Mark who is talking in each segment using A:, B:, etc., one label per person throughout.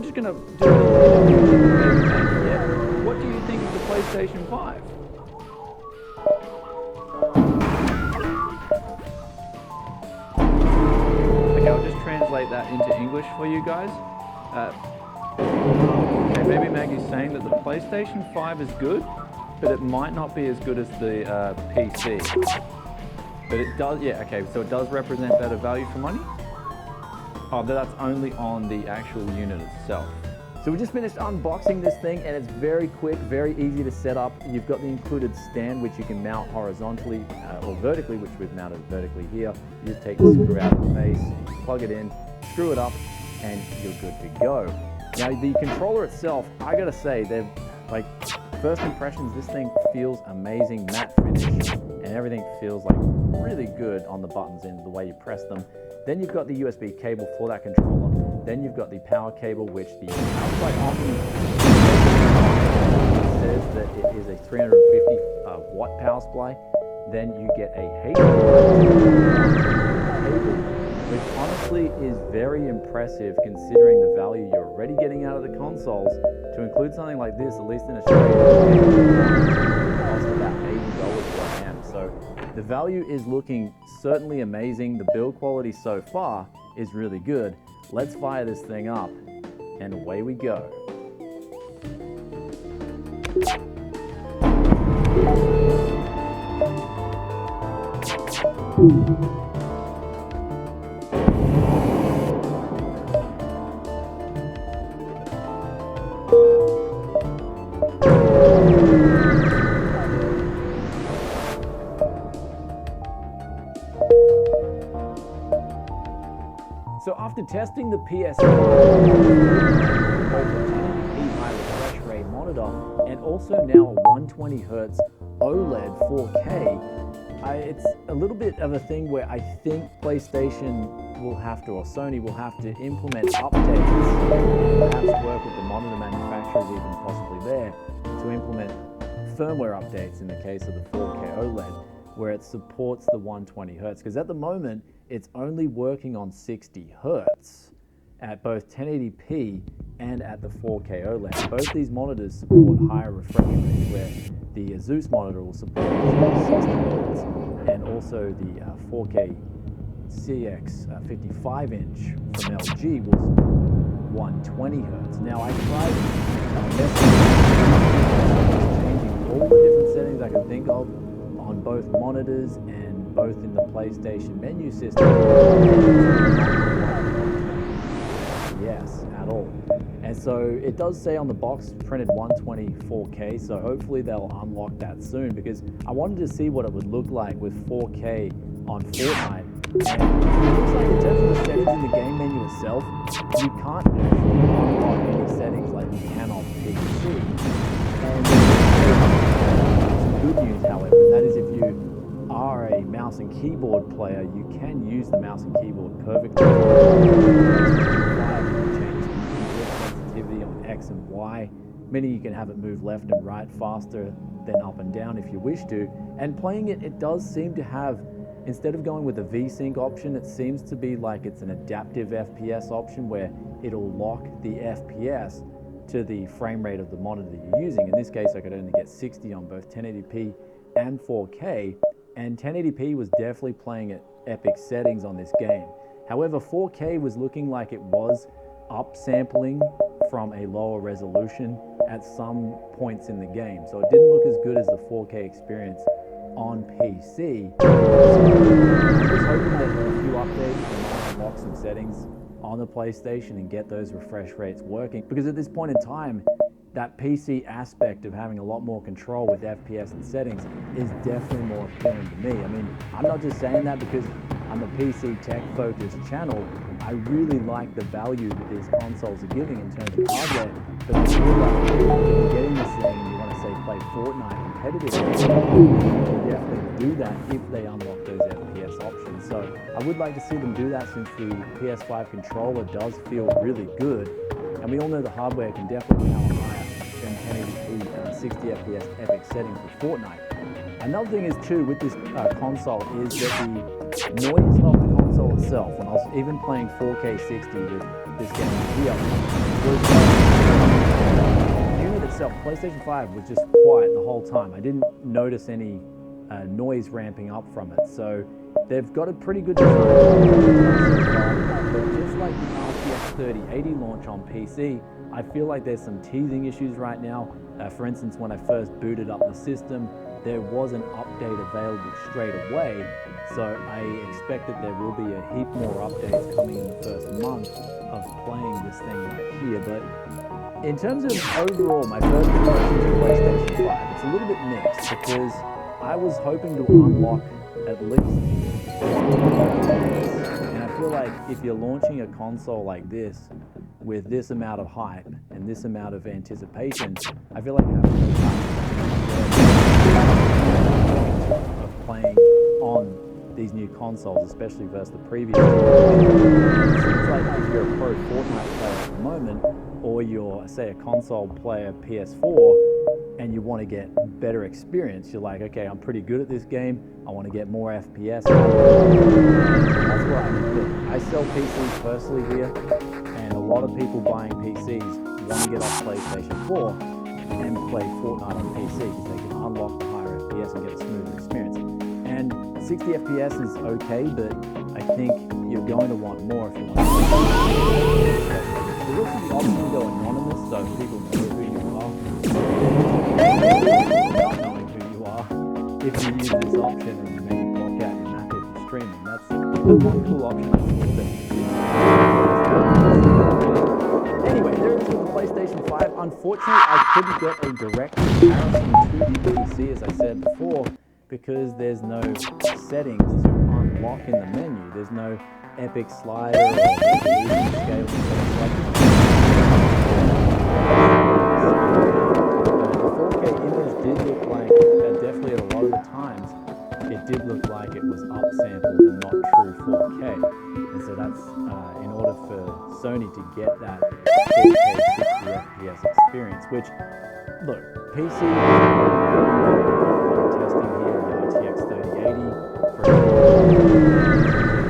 A: just going to do a little interview. Yeah. What do you think of the PlayStation 5? Okay, I'll just translate that into English for you guys. Okay, maybe Maggie's saying that the PlayStation 5 is good, but it might not be as good as the PC. But it does, yeah, okay, so it does represent better value for money? Oh, but that's only on the actual unit itself.
B: So we just finished unboxing this thing, and it's very quick, very easy to set up. You've got the included stand, which you can mount horizontally or vertically, which we've mounted vertically here. You just take the screw out of the base, plug it in, screw it up, and you're good to go. Now the controller itself, I gotta say, they've, like, first impressions, this thing feels amazing, matte finish, and everything feels like really good on the buttons and the way you press them. Then you've got the USB cable for that controller. Then you've got the power cable, which the outside Omni says that it is a 350 watt power supply. Then you get a cable, which honestly is very impressive considering the value you're already getting out of the consoles. To include something like this, at least in Australia, it costs about $80 per amp. So the value is looking certainly amazing. The build quality so far is really good. Let's fire this thing up, and away we go. So after testing the PS5 both a 1080p high refresh rate monitor and also now a 120Hz OLED 4K, it's a little bit of a thing where I think PlayStation will have to, or Sony will have to implement updates and perhaps work with the monitor manufacturers even possibly there to implement firmware updates in the case of the 4K OLED, where it supports the 120Hz, because at the moment it's only working on 60Hz at both 1080p and at the 4K OLED. Both these monitors support higher refresh rates, where the Asus monitor will support 60Hz, and also the 4K CX 55-inch from LG will support 120Hz. Now I tried changing all the different settings I could think of on both monitors and both in the PlayStation menu system. Yes, at all. And so it does say on the box printed 120 4K, so hopefully they'll unlock that soon, because I wanted to see what it would look like with 4K on Fortnite. And it looks like in terms of the settings in the game menu itself, you can't actually unlock any settings like you can on PC. And some good news, however, and that is if you are a mouse and keyboard player, you can use the mouse and keyboard perfectly. Sensitivity on X and Y, meaning you can have it move left and right faster than up and down if you wish to. And playing it, it does seem to have, instead of going with the VSync option, it seems to be like it's an adaptive FPS option where it'll lock the FPS to the frame rate of the monitor that you're using. In this case, I could only get 60 on both 1080p and 4K, and 1080p was definitely playing at epic settings on this game. However, 4K was looking like it was upsampling from a lower resolution at some points in the game, so it didn't look as good as the 4K experience on PC. So I'm just hoping that in a few updates we might unlock some settings on the PlayStation and get those refresh rates working, because at this point in time, that PC aspect of having a lot more control with FPS and settings is definitely more appealing to me. I mean, I'm not just saying that because I'm a PC tech-focused channel. I really like the value that these consoles are giving in terms of hardware, but I feel like if you're getting this thing and you want to, say, play Fortnite competitively, you can definitely do that if they unlock those FPS options. So I would like to see them do that, since the PS5 controller does feel really good, and we all know the hardware can definitely power higher than 1080p and 60 FPS epic settings for Fortnite. Another thing is too with this console is that the noise of the console console itself, when I was even playing 4K 60 with this game here, was the unit itself, PlayStation 5, was just quiet the whole time. I didn't notice any noise ramping up from it. So they've got a pretty good design so far, but just like the RTX 3080 launch on PC, I feel like there's some teething issues right now. For instance, when I first booted up the system, there was an update available straight away, so I expect that there will be a heap more updates coming in the first month of playing this thing right here. But in terms of overall, my first impressions of PlayStation 5, it's a little bit mixed because I was hoping to unlock at least, and I feel like if you're launching a console like this with this amount of hype and this amount of anticipation, I feel like you have to of playing on these new consoles, especially versus the previous. It seems like if you're a pro Fortnite player at the moment, or you're, say, a console player PS4, and you want to get better experience, you're like, okay, I'm pretty good at this game, I want to get more FPS. That's what I mean. Look, I sell PCs personally here, and a lot of people buying PCs want to get off PlayStation 4 and play Fortnite on PC because they can unlock the higher FPS and get a smoother experience. And 60 FPS is okay, but I think you're going to want more if you want to play. There's also the option to go anonymous, so people know who you are. Not knowing who you are, if you use this option and you maybe block out your map if you're streaming, that's one cool option. Anyway, there it is with the PlayStation 5. Unfortunately, I couldn't get a direct comparison to the PC, as I said before, because there's no settings to unlock in the menu. There's no epic slider or resolution scale. The 4K image did look like, definitely at a lot of the times, it did look like it was upsampled and not true 4K. And so that's in order for Sony to get that 4K 60 FPS experience, which, look, PC testing here the RTX 3080 for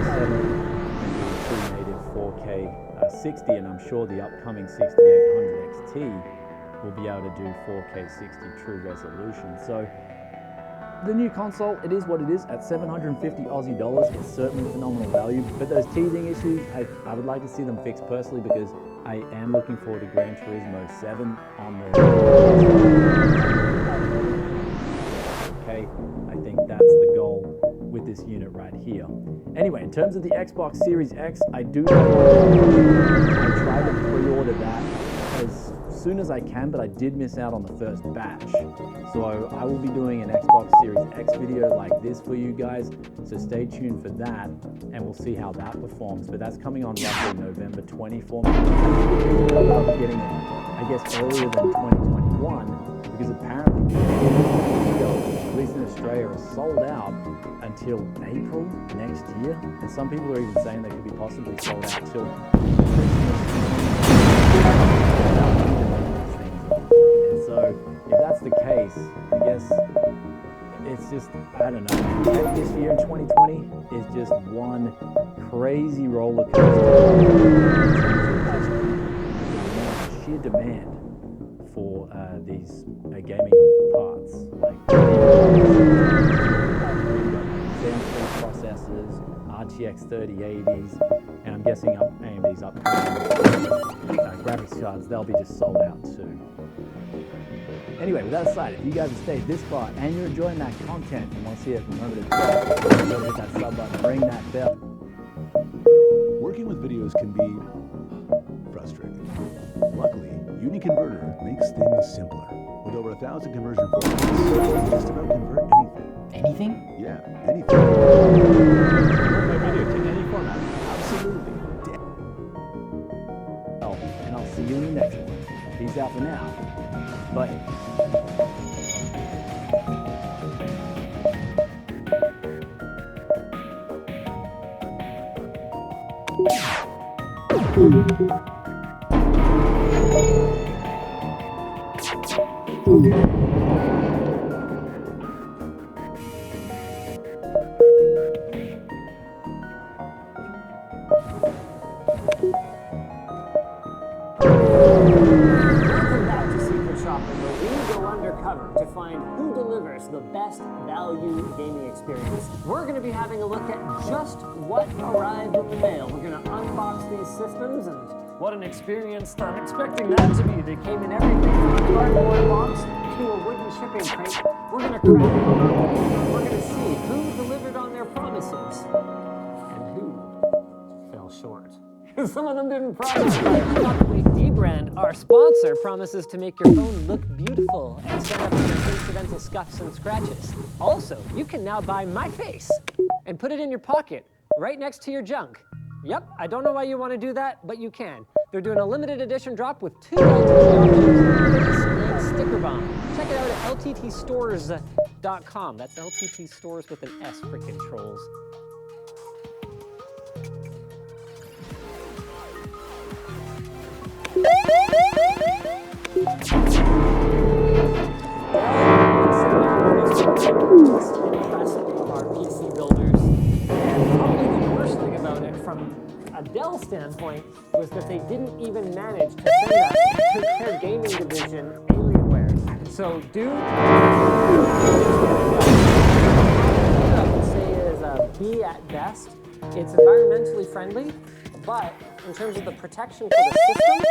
B: 7 true native 4K 60, and I'm sure the upcoming 6800 XT will be able to do 4K 60 true resolution. So the new console, it is what it is. At 750 Aussie dollars, it's certainly phenomenal value, but those teething issues, I would like to see them fixed personally, because I am looking forward to Gran Turismo 7 on the okay. I think that's the goal with this unit right here. Anyway, in terms of the Xbox Series X, I do have one. I tried to pre-order that as soon as I can, but I did miss out on the first batch. So I will be doing an Xbox Series X video like this for you guys, so stay tuned for that, and we'll see how that performs. But that's coming on roughly November 24. I'm getting it, I guess, earlier than 2021, because apparently, at least in Australia, is sold out until April next year, and some people are even saying they could be possibly sold out till and so if that's the case, I guess it's just, I don't know, this year in 2020 is just one crazy roller coaster. Sheer demand for these gaming parts, like Zen 3 processors, RTX 3080s, and I'm guessing AMD's upcoming graphics cards, they'll be just sold out too. Anyway, with that aside, if you guys have stayed this far and you're enjoying that content and want to see it, remember to hit that sub button, ring that bell.
C: Working with videos can be frustrating. Luckily, UniConverter makes things simpler. With over 1,000 conversion formats, you can just about convert anything.
D: Anything?
C: Yeah, anything.
D: Convert my video to any format.
C: Absolutely.
B: And I'll see you in the next one. Peace out for now. Bye.
E: undercover to find who delivers the best value gaming experience. We're going to be having a look at just what arrived in the mail. We're going to unbox these systems, and what an experience I'm expecting that to be. They came in everything from a cardboard box to a wooden shipping crate. We're going to crack them open. We're going to see who delivered on their promises and who fell short. Some of them didn't promise. Luckily, D-Brand, our sponsor, promises to make your phone look beautiful and stand up to incidental scuffs and scratches. Also, you can now buy my face and put it in your pocket right next to your junk. Yep, I don't know why you want to do that, but you can. They're doing a limited edition drop with 2 LTT options, face and sticker bomb. Check it out at lttstores.com. That's LTT Stores with an S for controls. Impressive of our PC builders. And probably the worst thing about it from a Dell standpoint was that they didn't even manage to send us to their gaming division Alienware. So, dude, what I would say is a B at best. It's environmentally friendly, but in terms of the protection for the system,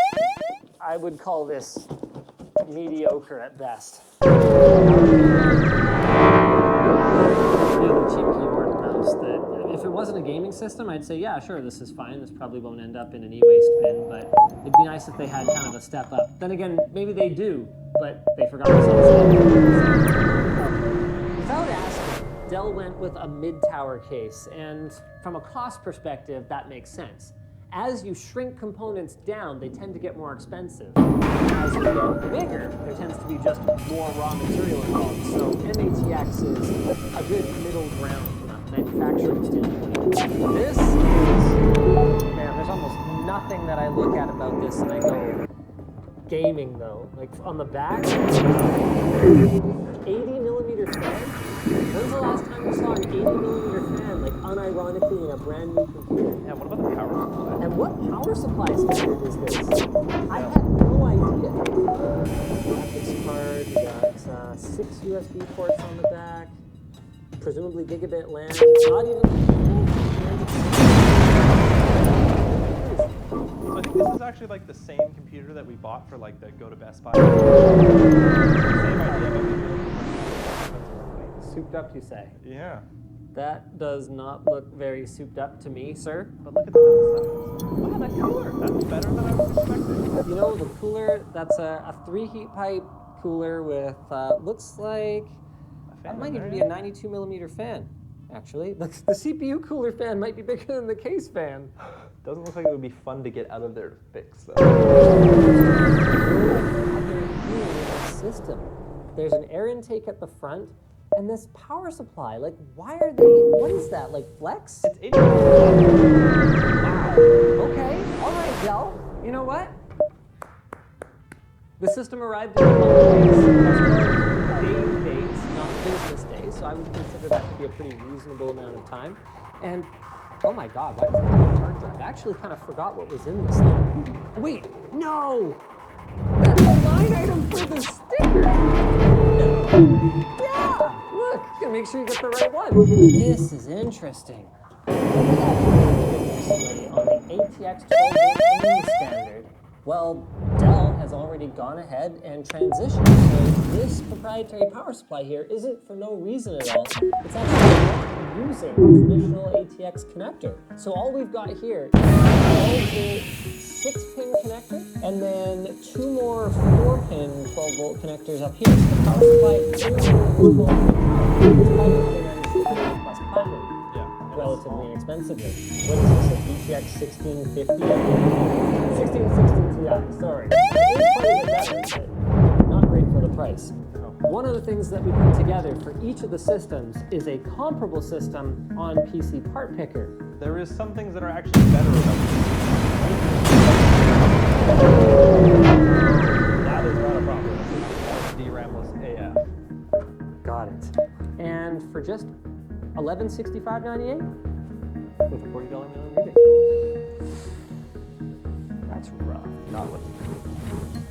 E: I would call this mediocre at best. Really cheap keyboard and mouse that if it wasn't a gaming system, I'd say, yeah, sure, this is fine. This probably won't end up in an e-waste bin, but it'd be nice if they had kind of a step up. Then again, maybe they do, but they forgot to sell it. Without asking, Dell went with a mid-tower case, and from a cost perspective, that makes sense. As you shrink components down, they tend to get more expensive. As you get bigger, there tends to be just more raw material involved. So MATX is a good middle ground from a manufacturing standpoint. This is, man, there's almost nothing that I look at about this and I go, gaming though. Like on the back, 80mm fan? When's the last time you saw an 80mm fan, like unironically in a brand new computer?
D: Yeah, what about the power supply?
E: And what power supply standard is this? I had no idea. Graphics card, we got 6 USB ports on the back, presumably gigabit LAN. It's not even.
D: So I think this is actually like the same computer that we bought for like the go to Best Buy. Same idea, but maybe a little bit more
E: Souped up, you say?
D: Yeah.
E: That does not look very souped up to me, sir.
D: But look at the other side. Wow, that cooler. That's better than I was expecting.
E: You know, the cooler, that's a 3 heat pipe cooler with, looks like, that might even be a 92mm fan, actually. The CPU cooler fan might be bigger than the case fan.
D: Doesn't look like it would be fun to get out of there to fix, though.
E: System. There's an air intake at the front, and this power supply, like, why are they, what is that, like flex?
D: It's 80.
E: Wow. Okay, all right, Dell. You know what? The system arrived in a couple days. Days, not business days, so I would consider that to be a pretty reasonable amount of time. And, oh my God, why does it have a hard drive? I actually kind of forgot what was in this thing. Wait, no! That's a line item for the sticker! Yeah! Look, you gotta make sure you get the right one. This is interesting. On the ATX 12-volt standard, well, Dell has already gone ahead and transitioned. So this proprietary power supply here isn't for no reason at all. It's actually not using a traditional ATX connector. So all we've got here is a 12-volt 6-pin connector, and then 2 more 4-pin 12-volt connectors up here. So the power supply is plus platinum, relatively inexpensively. What is this, a BTX 1650? 1660 Ti, sorry. It is quite a bit better, but not great for the price. One of the things that we put together for each of the systems is a comparable system on PC Part Picker.
D: There is some things that are actually better about this. That is not a problem. That's DRAMless AF.
E: Got it. And for just $1165.98 with a $40 million rebate. That's rough.
D: Not looking good.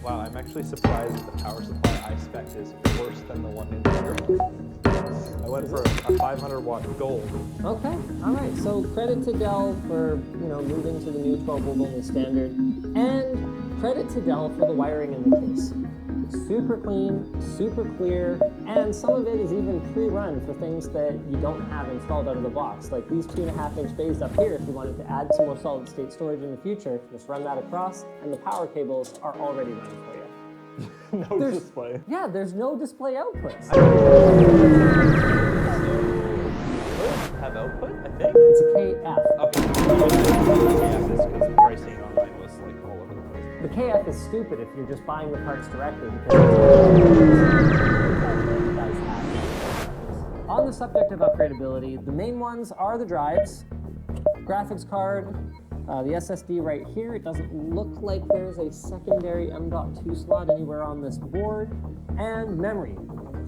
D: Wow, I'm actually surprised that the power supply I spec is worse than the one in here. I went for a 500 watt gold.
E: Okay, all right. So credit to Dell for moving to the new 12 volt only standard, and credit to Dell for the wiring in the case. Super clean, super clear, and some of it is even pre-run for things that you don't have installed out of the box, like these 2.5-inch bays up here. If you wanted to add some more solid state storage in the future, just run that across, and the power cables are already running for you.
D: No display.
E: Yeah, there's no display outputs.
D: Have output, I think.
E: It's a KF.
D: Okay. Yeah, just because the pricing online was like all over the place.
E: The KF is stupid if you're just buying the parts directly because it does have. On the subject of upgradability, the main ones are the drives, graphics card, the SSD right here. It doesn't look like there's a secondary M.2 slot anywhere on this board, and memory.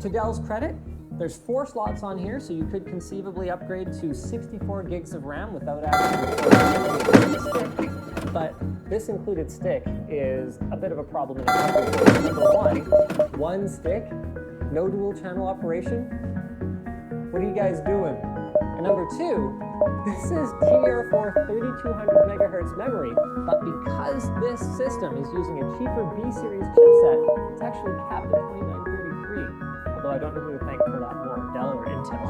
E: To Dell's credit, there's 4 slots on here, so you could conceivably upgrade to 64 gigs of RAM without actually stick. But this included stick is a bit of a problem in a couple of ways. Number one stick, no dual channel operation. What are you guys doing? And number 2, this is DDR4 3200 megahertz memory, but because this system is using a cheaper B-series chipset, it's actually capped at 2933. Although I don't know who to thank for that more, Dell or Intel.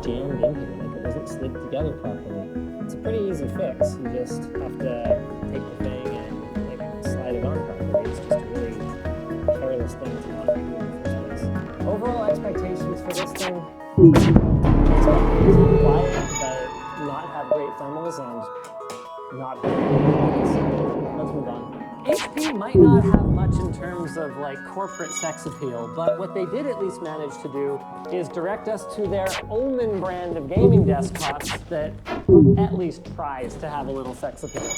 E: Jammed in here, like it wasn't slid together properly. It's a pretty easy fix. You just have to take the thing and like slide it on properly. It's just a really careless thing to not do in the first place. Overall expectations for this thing, expectations quiet, but not have great thermals and not have great. Let's move on. HP might not have much in terms of like corporate sex appeal, but what they did at least manage to do is direct us to their Omen brand of gaming desktops that at least tries to have a little sex appeal.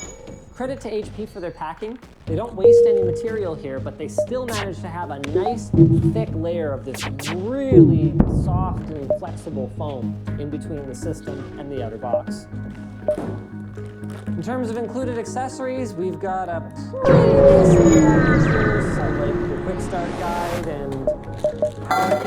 E: Credit to HP for their packing. They don't waste any material here, but they still manage to have a nice thick layer of this really soft and flexible foam in between the system and the outer box. In terms of included accessories, we've got a pretty basic package here, so like the quick start guide and power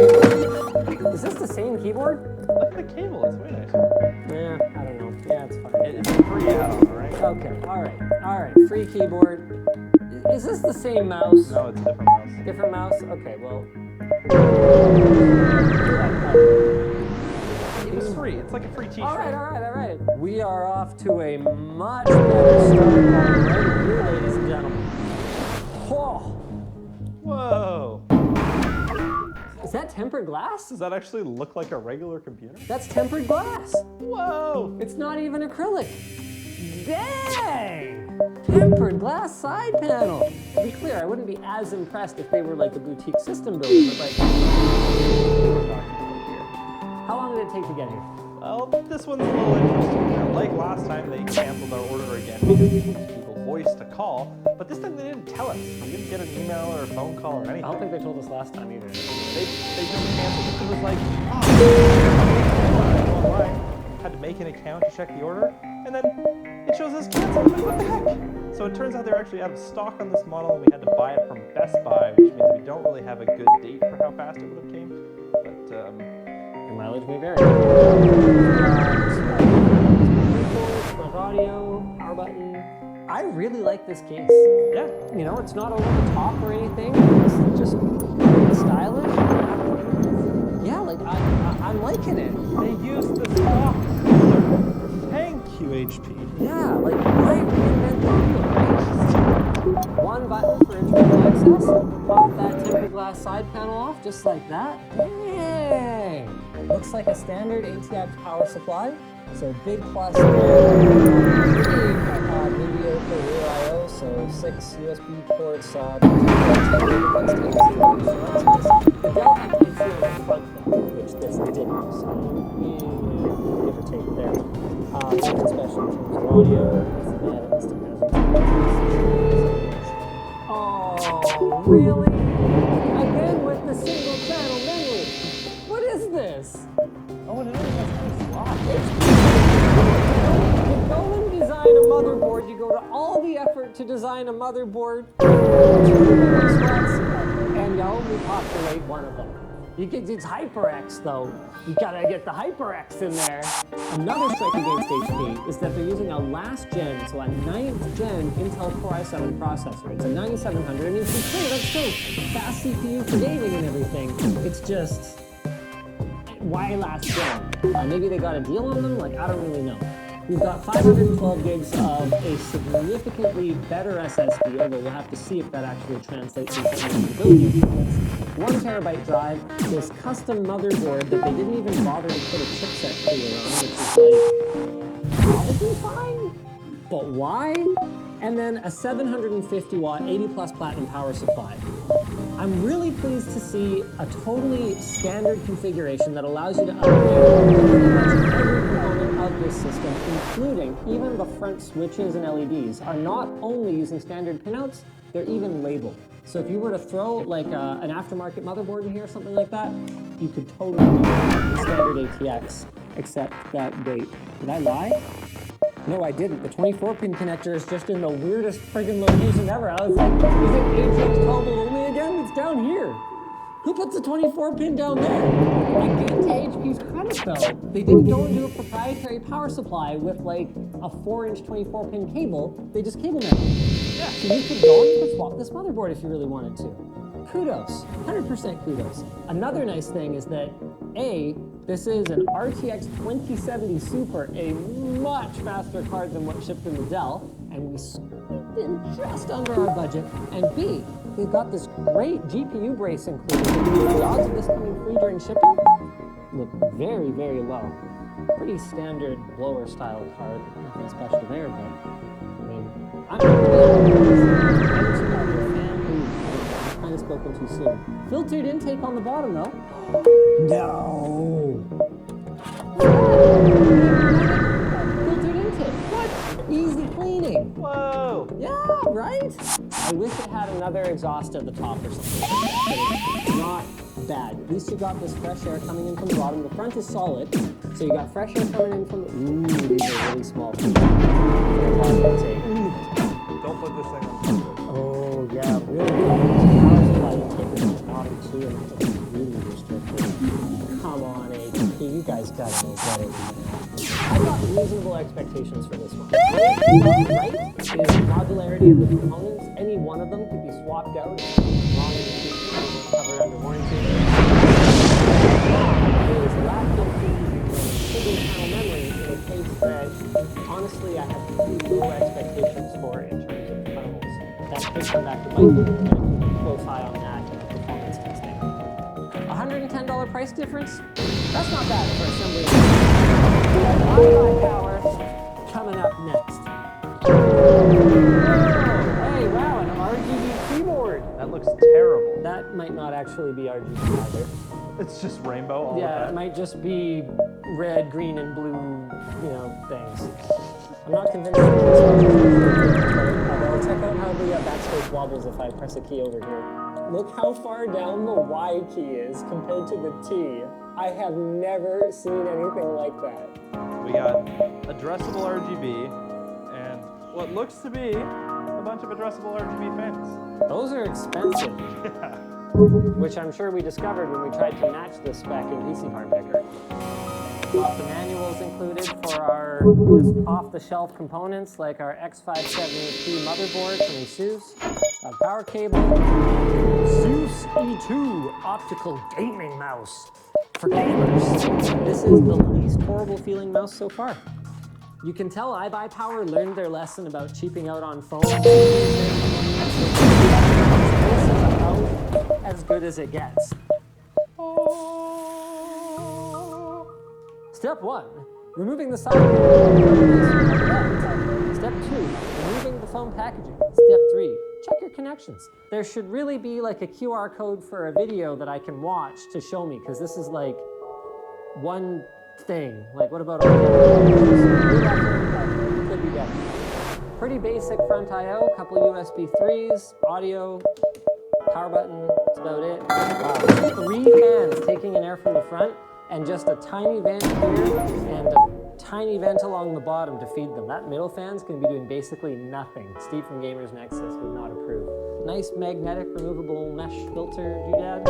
E: cable. Is this the same keyboard?
D: Look at the cable, it's way nicer.
E: Yeah, I don't know. Yeah, it's fine.
D: It's a free add-on, right?
E: Okay, alright, free keyboard. Is this the same mouse?
D: No, it's a different mouse.
E: Different mouse? Okay, well.
D: It's free, it's like a free t-shirt.
E: Alright. We are off to a much better start right here, ladies and gentlemen. Whoa!
D: Whoa!
E: Is that tempered glass?
D: Does that actually look like a regular computer?
E: That's tempered glass.
D: Whoa!
E: It's not even acrylic. Dang! Tempered glass side panel. To be clear, I wouldn't be as impressed if they were like a boutique system builder, but like, how long did it take to get here?
D: Well, this one's a little interesting. Now, like last time, they canceled our order again because we used Google Voice to call, but this time they didn't tell us. We didn't get an email or a phone call or anything.
E: I don't think they told us last time either.
D: They just canceled it. It was like, online, had to make an account to check the order, and then it shows us canceled. Like, what the heck? So it turns out they're actually out of stock on this model, and we had to buy it from Best Buy, which means we don't really have a good date for how fast it would have came. But
E: your mileage may vary. Front audio, power button. I really like this case.
D: yeah,
E: You know, it's not over the top or anything. It's just really stylish. Yeah, like I'm liking it.
D: they used the stock. Thank you, HP.
E: Yeah, like why reinvent the wheel, right? One button for internal access. Pop that tempered glass side panel off just like that. Dang! Looks like a standard ATX power supply. So big plus there. Video for rear I/O, so 6 USB ports. The Dell had PC on the front though, which this didn't. So give or take there. Nothing special in terms of audio. Oh, really? Again with the single channel memory. What is this?
D: Oh, and it only has 2 slots.
E: Did Nolan design a motherboard, you go to all the effort to design a motherboard, and you only populate one of them. It's HyperX though. You gotta get the HyperX in there. Another strike against HP is that they're using a last gen, so a 9th gen Intel Core i7 processor. It's a 9700. I mean, to be clear, that's still fast CPU for gaming and everything. It's just, why last gen? Maybe they got a deal on them? Like, I don't really know. We've got 512 gigs of a significantly better SSD, although we'll have to see if that actually translates into stability improvements. 1 terabyte drive, this custom motherboard that they didn't even bother to put a chipset cooler on, which is like, probably fine, but why? And then a 750 watt, 80 plus platinum power supply. I'm really pleased to see a totally standard configuration that allows you to upgrade pretty much every component of this system, including even the front switches and LEDs, are not only using standard pinouts, they're even labeled. So if you were to throw like an aftermarket motherboard in here or something like that, you could totally do the standard ATX, except that, wait, did I lie? No, I didn't. The 24-pin connector is just in the weirdest friggin' location ever. I was like, is it ATX toggle only again? It's down here. Who puts a 24-pin down there? I give to HP's credit though. They didn't go and do a proprietary power supply with like a 4-inch 24-pin cable. They just cable mounted. Yeah. So you could go and you could swap this motherboard if you really wanted to. Kudos, 100% kudos. Another nice thing is that this is an RTX 2070 Super, a much faster card than what shipped in the Dell, and we squeaked in just under our budget. And B, they've got this great GPU brace included. The odds of this coming free during shipping look very, very low. Pretty standard blower style card, nothing special there, but I mean, I'm kind of spoken too soon. Filtered intake on the bottom though. No. Filtered intake. What? Easy cleaning.
D: Whoa.
E: Yeah, right? I wish it had another exhaust at the top or something. But not bad. At least you got this fresh air coming in from the bottom. The front is solid, so you got fresh air coming in from the... Ooh, these are really small.
D: Don't put this thing on.
E: Oh, yeah, really good. Really restricted. Come on, HP, you guys gotta know better than that. I've got reasonable expectations for this one. Right is modularity of the components. Any one of them could be swapped out if wrong in the future, covered under warranty. There's lack of hidden channel memory in a case that, honestly, I have pretty low expectations for in terms of kernels. That could come back to bite me. I'm going to keep a close eye on that in performance testing. $110 price difference? That's not bad for assembly. Wi-Fi power coming up next. Hey, wow, an RGB keyboard.
D: That looks terrible.
E: That might not actually be RGB either.
D: It's just rainbow all
E: Yeah,
D: of
E: it might just be red, green, and blue, things. I'm not convinced that this one is although check out how the backspace wobbles if I press a key over here. Look how far down the Y key is compared to the T. I have never seen anything like that.
D: We got addressable RGB and what looks to be a bunch of addressable RGB fans.
E: Those are expensive.
D: Yeah.
E: Which I'm sure we discovered when we tried to match this spec in PC Part Picker. Got the manuals included for our just off-the-shelf components like our X570P motherboard from ASUS, a power cable, ASUS E2 optical gaming mouse for gamers. This is the least horrible feeling mouse so far. You can tell iBuyPower learned their lesson about cheaping out on phones. This is about as good as it gets. Step 1, removing the side. Step 2, removing the foam packaging. Step 3, check your connections. There should really be like a QR code for a video that I can watch to show me, because this is like one thing. Like, what about all the other could be better. Pretty basic front I/O, couple USB 3s, audio, power button, that's about it. Wow, 3 fans taking in air from the front, and just a tiny vent here, and a tiny vent along the bottom to feed them. That middle fan's going to be doing basically nothing. Steve from Gamers Nexus would not approve. Nice magnetic removable mesh filter doodad.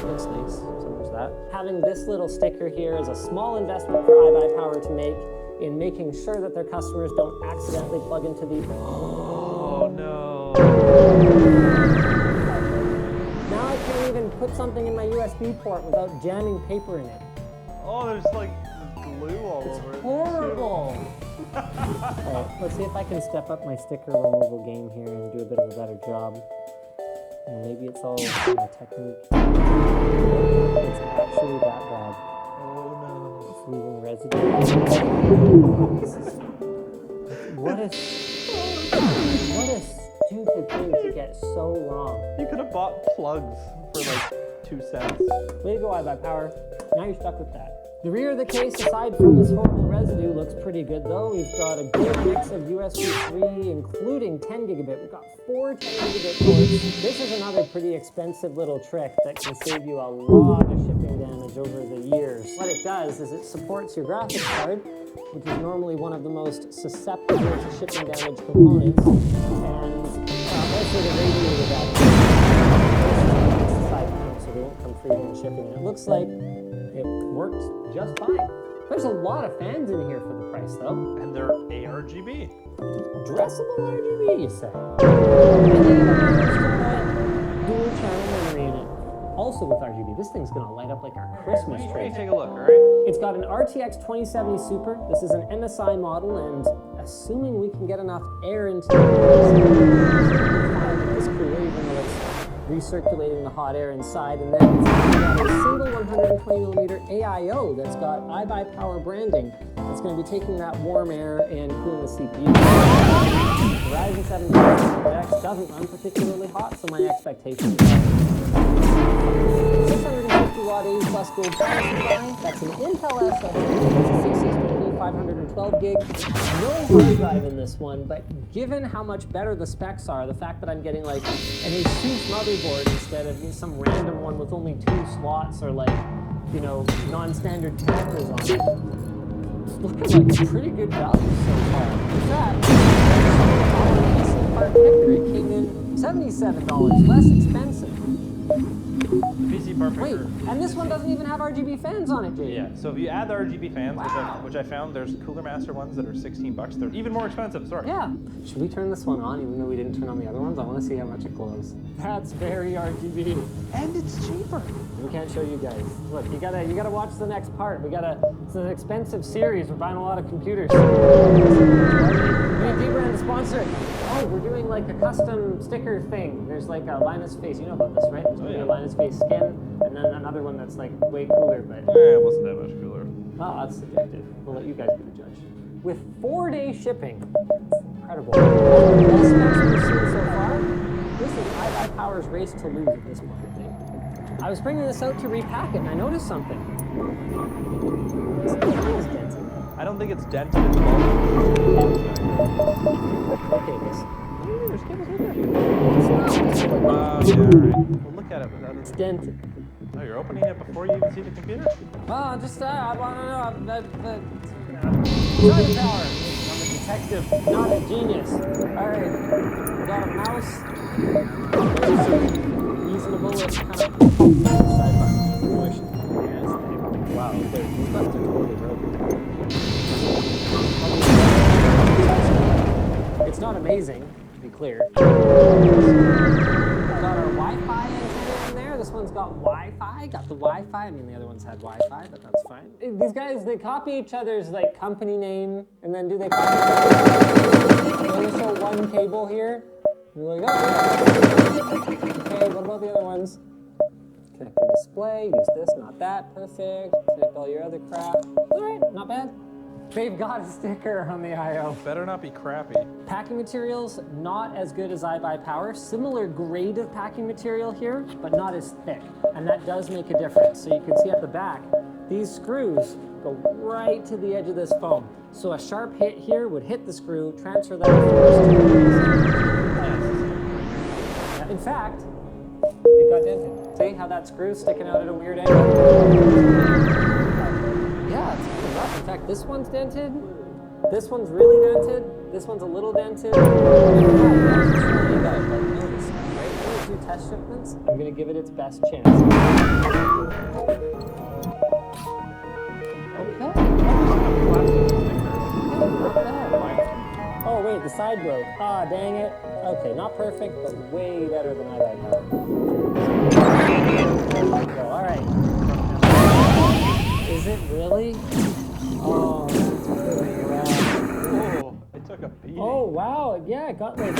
E: Looks nice, so there's that. Having this little sticker here is a small investment for iBuyPower to make in making sure that their customers don't accidentally plug into the...
D: Oh no.
E: Now I can't even put something in my USB port without jamming paper in it.
D: Oh, there's like glue all over it.
E: Horrible! Alright, let's see if I can step up my sticker removal game here and do a bit of a better job. And maybe it's all my technique. It's actually that bad.
D: Oh
E: It's leaving residue. What a stupid thing to get so wrong.
D: no. You could have bought plugs for like 2 cents.
E: Way to go, iBuyPower. Now you're stuck with that. The rear of the case, aside from this horrible residue, looks pretty good though. We've got a good mix of USB 3, including 10 gigabit. We've got 4 10 gigabit ports. This is another pretty expensive little trick that can save you a lot of shipping damage over the years. What it does is it supports your graphics card, which is normally one of the most susceptible to shipping damage components, and also the radiator battery. So they won't come free when shipping. And it looks like it worked just fine. There's a lot of fans in here for the price though.
D: And they're ARGB.
E: Dressable RGB, you say? And they even managed to put dual channel memory in it. Also with RGB, this thing's gonna light up like our Christmas tree.
D: Take a look, alright?
E: It's got an RTX 2070 Super. This is an MSI model, and assuming we can get enough air into this cooler, even though it's recirculating the hot air inside, and then it's got a single 120mm AIO that's got iBuyPower branding. It's going to be taking that warm air and cooling the CPU. Ryzen 7 X doesn't run particularly hot, so my expectations are 650 watt 80 plus gold power supply. That's an Intel SSD. It's a 660p 512 gig. No hard drive in this one, but given how much better the specs are, the fact that I'm getting like an Asus motherboard instead of some random one with only 2 slots or like, you know, non-standard connectors on it, it's looking like a pretty good value so far. In fact, our PC part picker, it came in $77, less expensive.
D: PC part
E: Wait,
D: picker.
E: and this one doesn't even have RGB fans on it, Jay.
D: Yeah, so if you add the RGB fans,
E: Wow.
D: which I found, there's Cooler Master ones that are $16. They're even more expensive, sorry.
E: Yeah. Should we turn this one on even though we didn't turn on the other ones? I want to see how much it glows. That's very RGB.
D: And it's cheaper.
E: We can't show you guys. Look, you gotta watch the next part. It's an expensive series. We're buying a lot of computers. We need D-Brand to sponsor it. Oh, we're doing like a custom sticker thing. There's like a Linus face. You know about this, right? There's gonna be a Linus face skin, and then another one that's like way cooler, but
D: It wasn't that much cooler.
E: oh, that's subjective. We'll let you guys be the judge. With 4-day shipping, it's incredible. And the best specs we've seen so far. This is iBuyPower's race to lose at this point, I think. I was bringing this out to repack it, and I noticed something. This thing is dented.
D: I don't think it's dented at all.
E: Okay, this.
D: There's cables right there.
E: It's not.
D: Yeah, alright. We'll look at it without
E: It's
D: it.
E: dented.
D: Oh, you're opening it before you even see the computer?
E: Oh, just, I want to know. iBuyPower. I'm a detective, not a genius. Alright, we got a mouse. Reasonable kind of side button. Wow, okay, these buttons are totally broken. It's not amazing, to be clear. We've got our Wi-Fi antenna in there. This one's got Wi-Fi. Got the Wi-Fi. I mean, the other ones had Wi-Fi, but that's fine. These guys, they copy each other's like company name, and then do they copy each other's? They show one cable here. You're like, oh, okay, what about the other ones? Connect your display, use this, not that, perfect. Connect all your other crap. All right, not bad. They've got a sticker on the I/O.
D: Better not be crappy.
E: Packing materials, not as good as iBuyPower. Similar grade of packing material here, but not as thick. And that does make a difference. So you can see at the back, these screws go right to the edge of this foam. So a sharp hit here would hit the screw, transfer that force to the In fact, it got dented. See how that screw's sticking out at a weird angle? one's up. In fact, this one's dented. This one's really dented. This one's a little dented. I'm sure you guys like notice that, right? I'm gonna do test shipments. I'm gonna give it its best chance. Okay. Not bad. Oh wait, the side broke. Ah, dang it. Okay, not perfect, but way better than I thought. All right. Is it really? Oh, it's really rough.
D: Oh, it took a beating.
E: Oh wow, yeah, it got like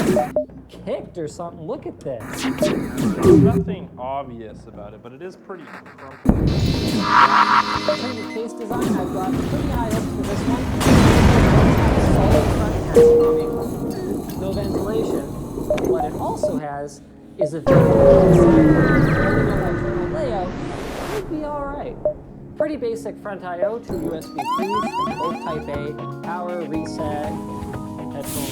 E: kicked or something. Look at this.
D: There's nothing obvious about it, but it is pretty crumpled.
E: In terms of case design, I've got pretty high hopes for this one. Solid front panel, no ventilation. What it also has is a very depending on that internal layout, it would be all right. Pretty basic front I/O, 2 USB 3s, both Type A, power, reset, headphone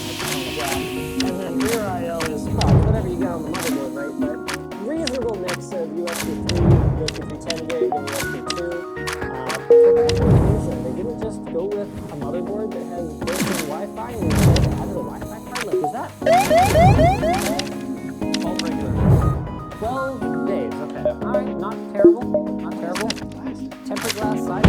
E: jack, and then rear I/O is well, whatever you get on the motherboard, right? But reasonable mix of USB 3, USB 310 gig, and USB 2. For whatever reason, they didn't just go with a motherboard that has built-in Wi-Fi and instead added a Wi-Fi card. Like, is that
D: All regular.
E: 12 days? Okay. All right, not terrible. Not terrible. Tempered glass side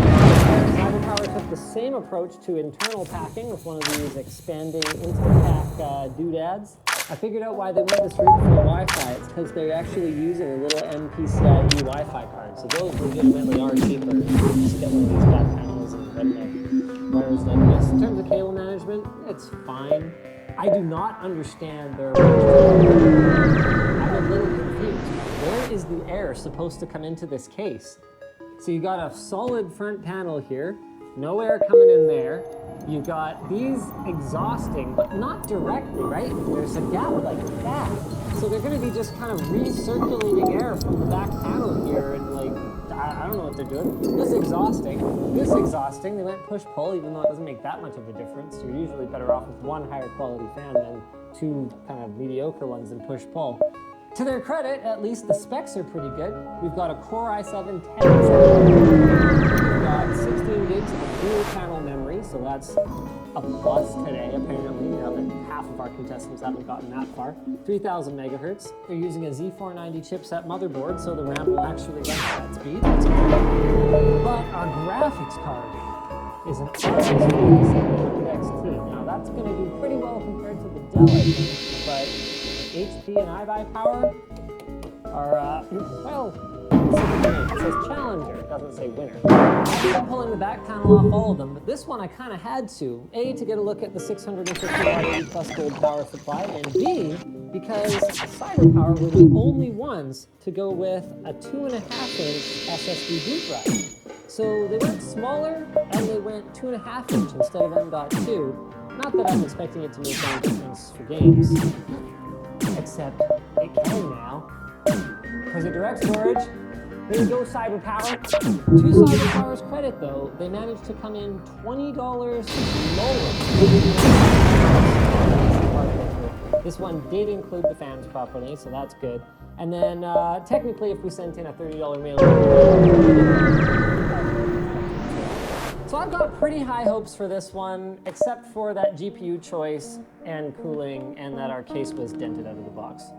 E: power took the same approach to internal packing with one of these expanding into the pack doodads. I figured out why they went this route for Wi-Fi. It's because they're actually using a little MPCIe Wi-Fi card. So those legitimately are cheaper. Just get one of these back panels and run the wires like this. In terms of cable management, it's fine. I do not understand their arrangement. I'm a little confused. Where is the air supposed to come into this case? So you got a solid front panel here, no air coming in there. You got these exhausting, but not directly, right? There's a gap like that. So they're gonna be just kind of recirculating air from the back panel here and like, I don't know what they're doing. This exhausting, they went push-pull, even though it doesn't make that much of a difference. You're usually better off with one higher quality fan than 2 kind of mediocre ones in push-pull. To their credit, at least the specs are pretty good. We've got a Core i7 1070. We've got 16 gigs of dual channel memory, so that's a plus today, apparently, now that half of our contestants haven't gotten that far. 3000 megahertz. They're using a Z490 chipset motherboard, so the RAM will actually run at that speed. That's good. But our graphics card is an RX 4700 XT. Now that's going to do pretty well compared to the Dell, I think, but HP and iBuy power are, well, it says challenger, it doesn't say winner. I'm pulling the back panel off all of them, but this one I kind of had to. A, to get a look at the 650 watt 80 plus gold power supply, and B, because CyberPower were the only ones to go with a 2.5-inch SSD boot drive. So they went smaller and they went 2.5-inch instead of M.2. Not that I'm expecting it to make any difference for games. Except it can now. Because of direct storage, there you go, CyberPower. To CyberPower's credit, though, they managed to come in $20 lower. This one did include the fans properly, so that's good. And then, technically, if we sent in a $30 mailing, so I've got pretty high hopes for this one, except for that GPU choice and cooling, and that our case was dented out of the box.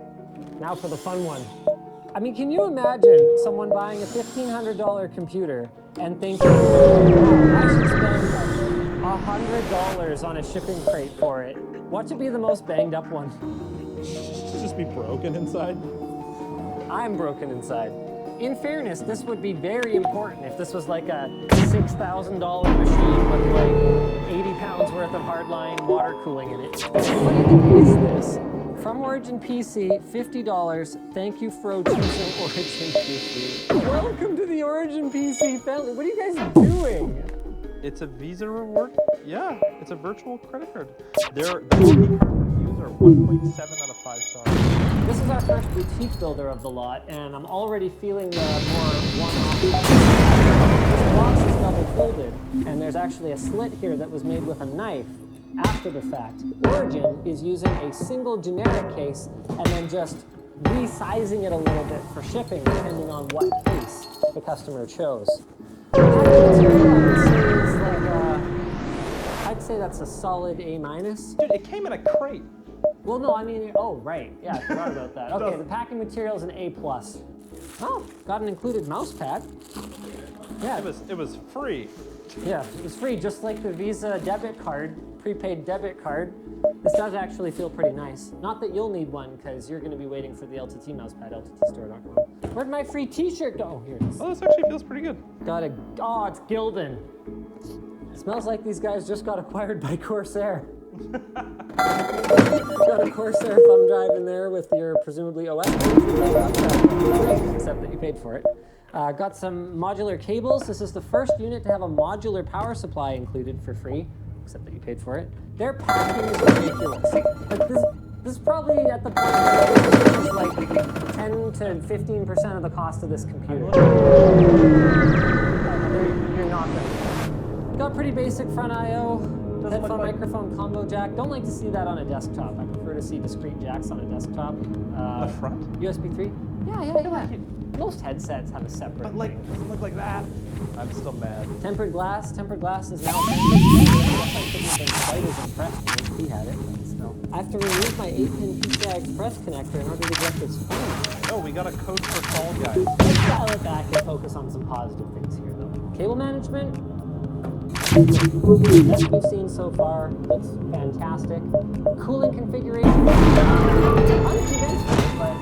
E: Now for the fun one. I mean, can you imagine someone buying a $1,500 computer and thinking, wow, I should spend $100 on a shipping crate for it? What should be the most banged up one?
D: Just be broken inside.
E: I'm broken inside. In fairness, this would be very important if this was like a $6,000 machine with like 80 pounds worth of hardline water cooling in it. What even is this? From Origin PC, $50. Thank you for choosing Origin PC. Welcome to the Origin PC family. What are you guys doing?
D: It's a Visa reward. Yeah, it's a virtual credit card. Their reviews are 1.7 out of 5 stars.
E: This is our first boutique builder of the lot, and I'm already feeling the more one-off. This box is double folded, and there's actually a slit here that was made with a knife after the fact. Origin is using a single generic case and then just resizing it a little bit for shipping depending on what case the customer chose. The packaging material I would say is like a say that's a solid A minus.
D: Dude, it came in a crate.
E: Well, no, I mean, oh, right. Yeah, I forgot about that. Okay, the packing material's an A+. Oh, got an included mouse pad. Yeah.
D: It was free.
E: Yeah, it was free, just like the Visa debit card, prepaid debit card. This does actually feel pretty nice. Not that you'll need one, because you're going to be waiting for the LTT mouse pad, lttstore.com. Where'd my free t-shirt go? Oh, here it is.
D: Oh, this actually feels pretty good.
E: Oh, it's Gildan. Smells like these guys just got acquired by Corsair. Got a Corsair thumb drive in there with your presumably OS, except that you paid for it. Got some modular cables. This is the first unit to have a modular power supply included for free, except that you paid for it. Their packing is ridiculous. Like this is probably at the point where this is like 10 to 15% of the cost of this computer. You're not gonna. Got pretty basic front I/O. Headphone microphone combo jack. Don't like to see that on a desktop. I prefer to see discrete jacks on a desktop.
D: The front?
E: USB 3? Yeah. Most headsets have a separate.
D: But like, it doesn't look like that. I'm still mad.
E: Tempered glass. Tempered glass is now. I couldn't have been quite as impressed when he had it, but still. I have to remove my 8-pin PCI Express connector in order to get this phone.
D: Oh, we got a code for Fall Guys.
E: Let's dial it back and focus on some positive things here, though. Cable management. Best we've seen so far. Looks fantastic. Cooling configuration. Unconventional, but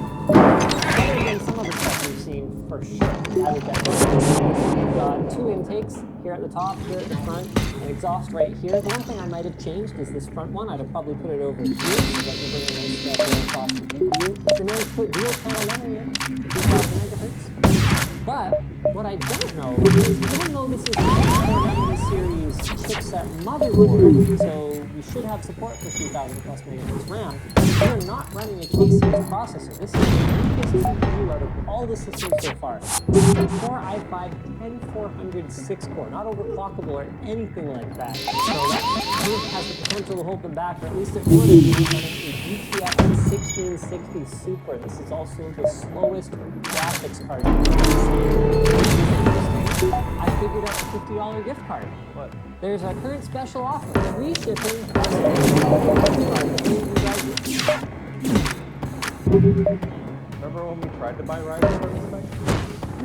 E: better than some of the stuff we've seen for sure. I would definitely. We've got 2 intakes here at the top, here at the front, an exhaust right here. The one thing I might have changed is this front one. I'd have probably put it over here so that you bring a nice across the GPU. The nice put dual channel memory in, 2000 megahertz. But what I don't know is, even though this is a 490 series chipset motherboard, so you should have support for 3000 plus megahertz RAM, you're not running a K-series processor. This is the weakest CPU out of all the systems so far. This is a Core i5 10400 6-core, not overclockable or anything like that. So that has the potential to hold them back, or at least it would if you were running a GTX 1660 Super. This is also the slowest graphics card. I figured out the $50 gift card.
D: What?
E: There's a current special offer. Free shipping.
D: Remember when we tried to buy Ryzen for this thing?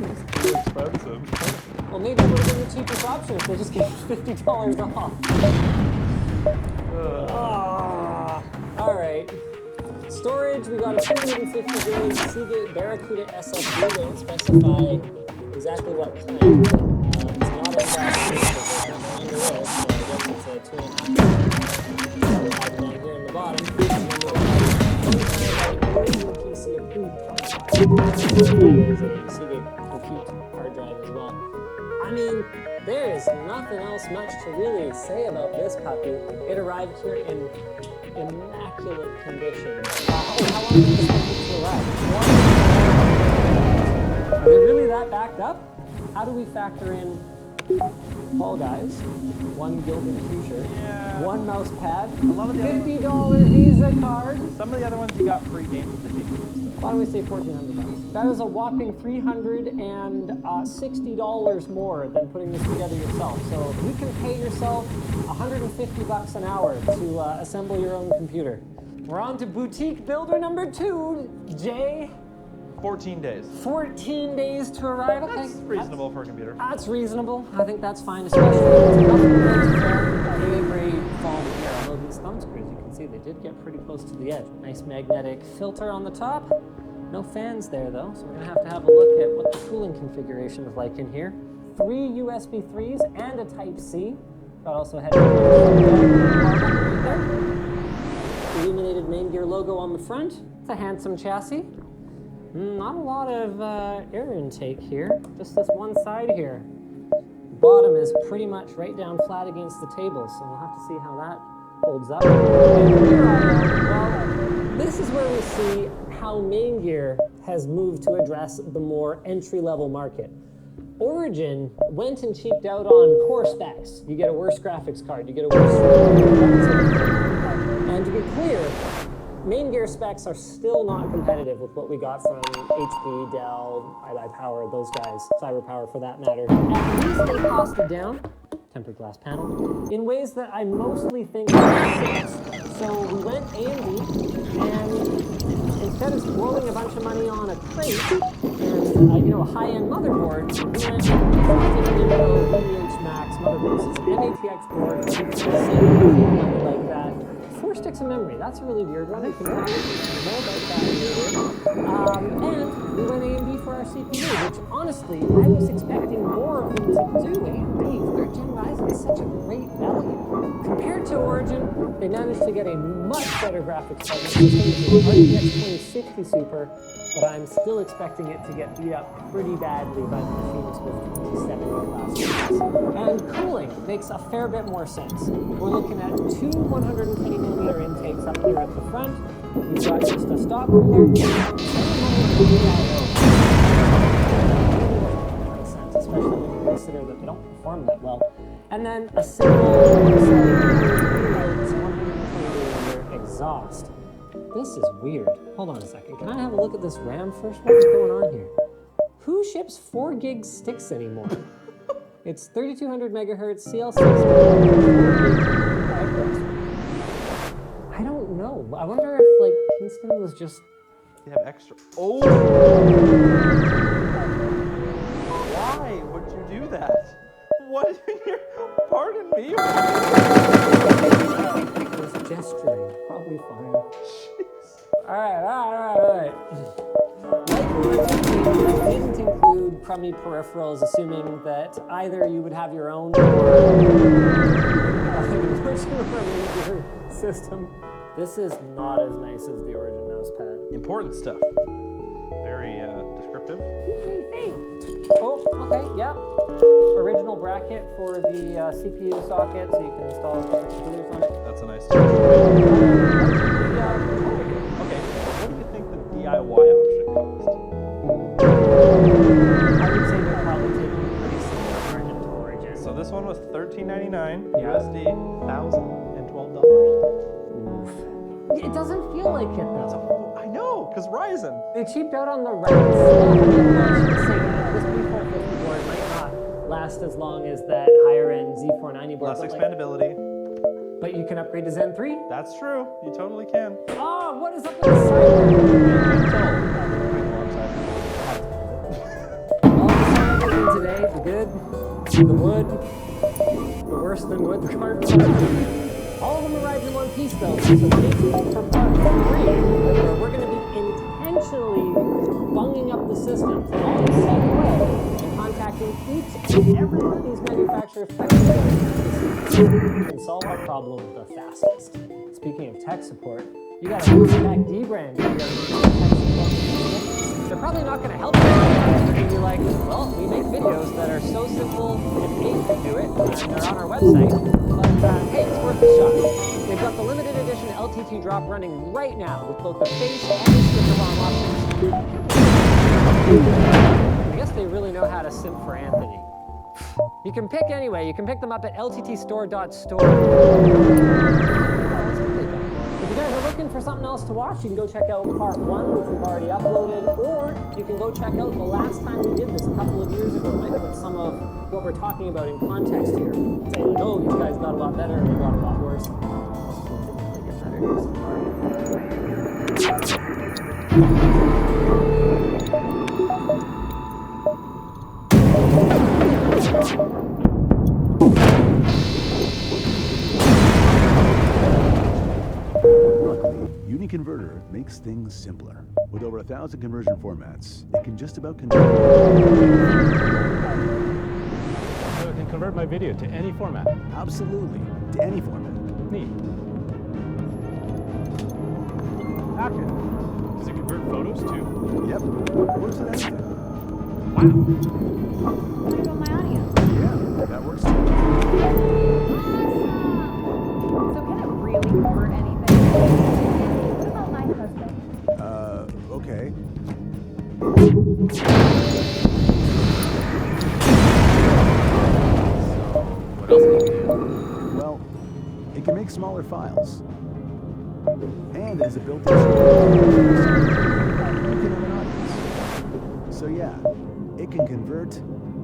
D: It's too expensive.
E: Well, maybe it would have been the cheapest option if they just gave $50 off. All right. Storage, we got a 250 gig Seagate Barracuda SSD. They don't specify exactly what kind. It's not a on the roll, so I guess it's a 2.5. Down here in the bottom. And then PC approved hard drive. Seagate compute hard drive as well. I mean, there is nothing else much to really say about this puppy. It arrived here in immaculate condition. How long did this take to arrive? Are they really that backed up? How do we factor in Fall Guys, 1 Gildan T-shirt, 1 mouse pad, $50 Visa card?
D: Some of the other ones you got free games with the GPU.
E: Why don't we say $1,400? That is a whopping $360 more than putting this together yourself. So you can pay yourself $150 an hour to assemble your own computer. We're on to boutique builder number 2, Jay.
D: 14 days.
E: 14 days to arrive. Okay.
D: That's reasonable for a computer.
E: That's reasonable. I think that's fine, especially if it's nothing very foam here. Although these thumb screws, you can see they did get pretty close to the edge. Nice magnetic filter on the top. No fans there though, so we're gonna have a look at what the cooling configuration is like in here. 3 USB 3s and a Type-C. Got also headphones. Illuminated main gear logo on the front. It's a handsome chassis. Not a lot of air intake here, just this one side here. Bottom is pretty much right down flat against the table, so we'll have to see how that holds up. Well, this is where we see how main gear has moved to address the more entry-level market. Origin went and cheaped out on core specs. You get a worse graphics card, you get a worse... And to be clear, main Game Gear specs are still not competitive with what we got from HP, Dell, iPower, those guys, CyberPower for that matter. At least they costed down, tempered glass panel, in ways that I mostly think make sense. So we went AMD, and instead of throwing a bunch of money on a crate and a high-end motherboard, we went 450 Max motherboards. It's an MATX board, something like that. 4 sticks of memory. That's a really weird one. You can know about that later. And we went AMD for our CPU, which honestly, I was expecting more of them to do. AMD, 3rd Gen Ryzen is such a great value. Compared to Origin, they managed to get a much better graphics card. It's an RTX 2060 Super, but I'm still expecting it to get beat up pretty badly by the machines with 2070 class units. And cooling makes a fair bit more sense. We're looking at 2 120mm intakes up here at the front. We've got just a stock cooler. Especially when you consider that they don't perform that well. And then a single 120mm exhaust. This is weird. Hold on a second. Can I have a look at this RAM first? What's going on here? Who ships 4 gig sticks anymore? It's 3200 megahertz CL60. I don't know. I wonder if Kingston was just.
D: They have extra. Oh! Why would you do that? What is your. Pardon me?
E: It was gesturing. Probably fine. Alright. Didn't include crummy peripherals, assuming that either you would have your own or your system. This is not as nice as the Origin mousepad.
D: Important stuff. Very descriptive.
E: Oh, okay, yeah. Original bracket for the CPU socket, so you can install computers on it.
D: That's a nice touch. Okay, what do you think the DIY option cost?
E: I would say they're probably taking a pretty similar margin to Origin.
D: So this one was $13.99
E: Yeah.
D: USD, $1,012.
E: It doesn't feel like it though.
D: I know, because Ryzen.
E: They cheaped out on the right stuff. I should say that this B450 board might not last as long as that higher end Z490 board.
D: Less expandability.
E: But you can upgrade to Zen 3.
D: That's true. You totally can.
E: Oh, what is up with the side? All the sound today, the good, the wood, the worse than wood, the cardboard. All of them arrived in one piece though, so stay tuned for part 3, where we're going to be intentionally bunging up the systems in all the same way and contacting each and every one of these manufacturers and solve our problem the fastest. Speaking of tech support, you got a back D-brand. They're probably not going to help you. And you're like, well, we make videos that are so simple, if Kate can do it, and they're on our website. But hey, it's worth a shot. They've got the limited edition LTT drop running right now with both the face and the sticker bomb options. I guess they really know how to simp for Anthony. You can pick anyway. You can pick them up at lttstore.store. If you guys are looking for something else to watch, you can go check out part 1, which we've already uploaded, or you can go check out the last time we did this a couple of years ago. I put some of what we're talking about in context here. Say, like, oh, these guys got a lot better and they got a lot worse.
C: Luckily, UniConverter makes things simpler. With over 1,000 conversion formats, it can just about convert.
F: So it can convert my video to any format.
C: Absolutely, to any format.
F: Neat. Action. Does it convert photos too?
C: Yep, works with anything.
F: Wow.
G: What about my audio?
C: Yeah, that works too.
G: Awesome. So can it really convert anything? What about my husband?
C: Okay.
F: What else can it do?
C: Well, it can make smaller files. And it is a built-in you can have an audience. So yeah, it can convert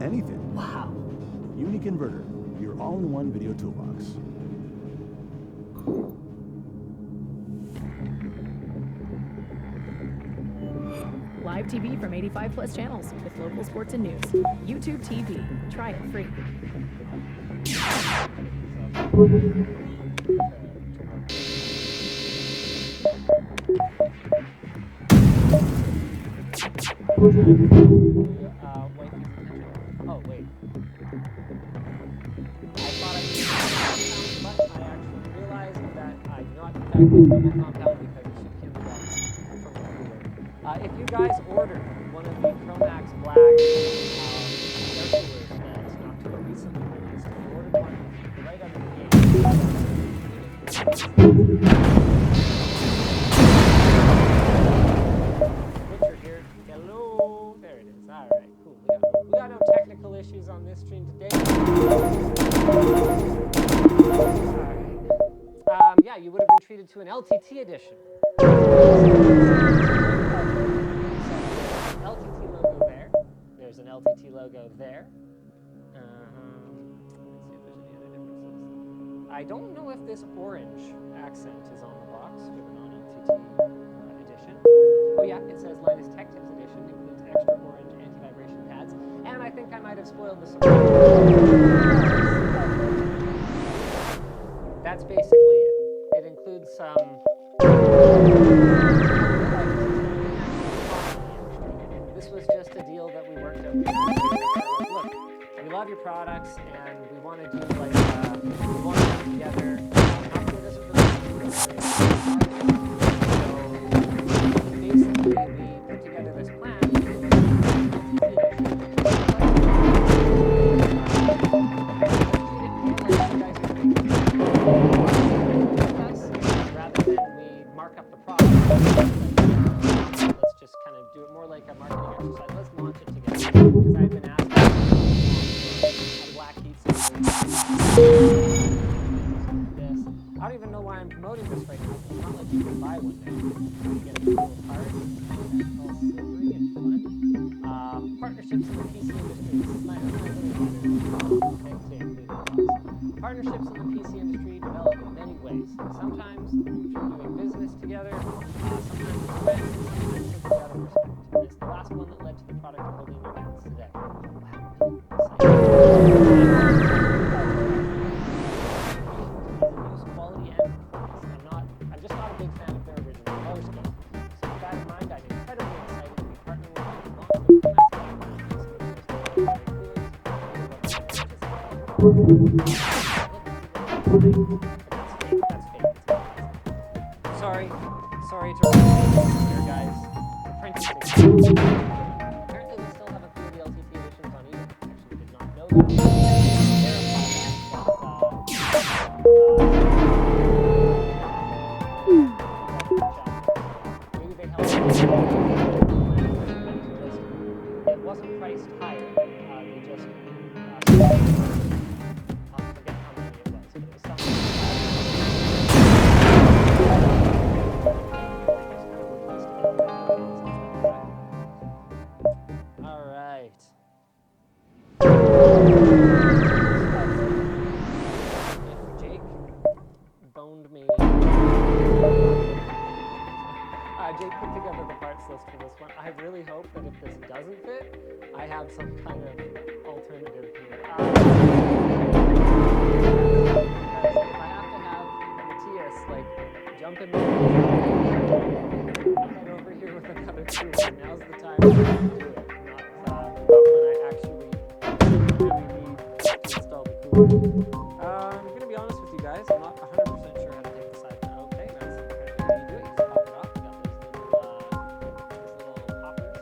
C: anything.
E: Wow.
C: UniConverter, your all-in-one video toolbox.
H: Live TV from 85 plus channels with local sports and news. YouTube TV. Try it free.
E: Oh, wait. I thought I could but I actually realized that I do not in fact get double compound because it should kill the box from the cooler. If you guys ordered one of the Chromax Black air coolers that Noctua recently released, if you ordered one right under the gate, Butcher here. Hello. There it is. All right, cool. We got no technical issues on this stream today. All right. Yeah, you would have been treated to an LTT edition. LTT logo there. There's an LTT logo there. Let's see if there's any other differences. I don't know if this orange accent is on the box for the non-LTT edition. Oh yeah, it says Linus Tech Tips edition, includes extra orange anti-vibration pads, and I think I might have spoiled the surprise. That's basically it. It includes some... This was just a deal that we worked out. Look, we love your products, and we want to do like, we want to come together. Noctua doesn't really basically, we put together this plan. Rather than we mark up the product, let's just kind of do it more like a marketing exercise. Let's launch it together. Because I've been asking for a black heat sensor. This. I don't even know why I'm promoting this right now. It's not like you can buy one there. You get a cool card. It's all silvery and fun. Partnerships in the PC industry. This is my partnerships in the PC industry develop in many ways. Sometimes through doing business together, sometimes with friends, sometimes simply out of respect. And it's the last one that led to the product you're holding in your hands today. Quality and I'm just not a big fan of their original color scheme. So with that in mind, I'm incredibly excited to be partnering with them to launch the Sorry to here, guys. The printing thing. Apparently, they still have a few of the LTT editions on eBay. Actually, did not know that. Maybe they held it wasn't priced higher. They just I'll forget how many it was, but it was something. All right. If Jake boned me. Jake put together the parts list for this one. I really hope that if this doesn't fit, I have some kind of alternative here. If I have to have Matthias like jump in the head over here with another cooler, now's the time to do it. Not when I actually really need to install the cooler. I'm gonna be honest with you guys. I'm not 100% sure how to take this side. Okay, that's how you do it. You just pop it off. You got those little poppers.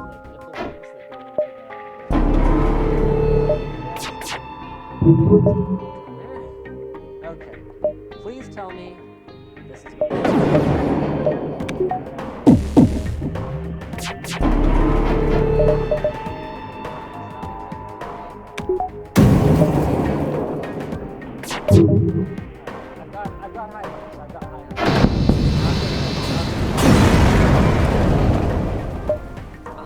E: Like nipple rings that go into the. Okay. Please tell me this is going to got high hopes. I've got high hopes.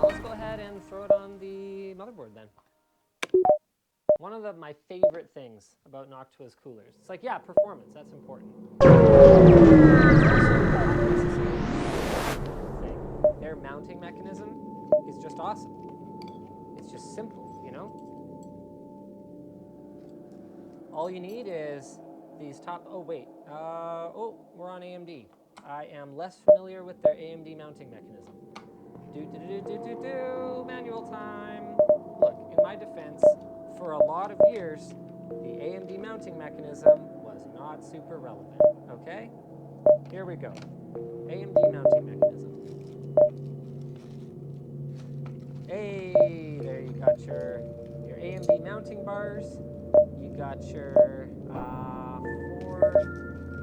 E: Let's go ahead and throw it on the motherboard then. One of my favorite things about Noctua's coolers. It's like, yeah, performance, that's important. Their mounting mechanism is just awesome. It's just simple, you know? All you need is these top, oh wait, we're on AMD. I am less familiar with their AMD mounting mechanism. Manual time. Look, in my defense, for a lot of years, the AMD mounting mechanism was not super relevant, okay? Here we go. AMD mounting mechanism. Hey, there you got your AMD mounting bars. You got your 4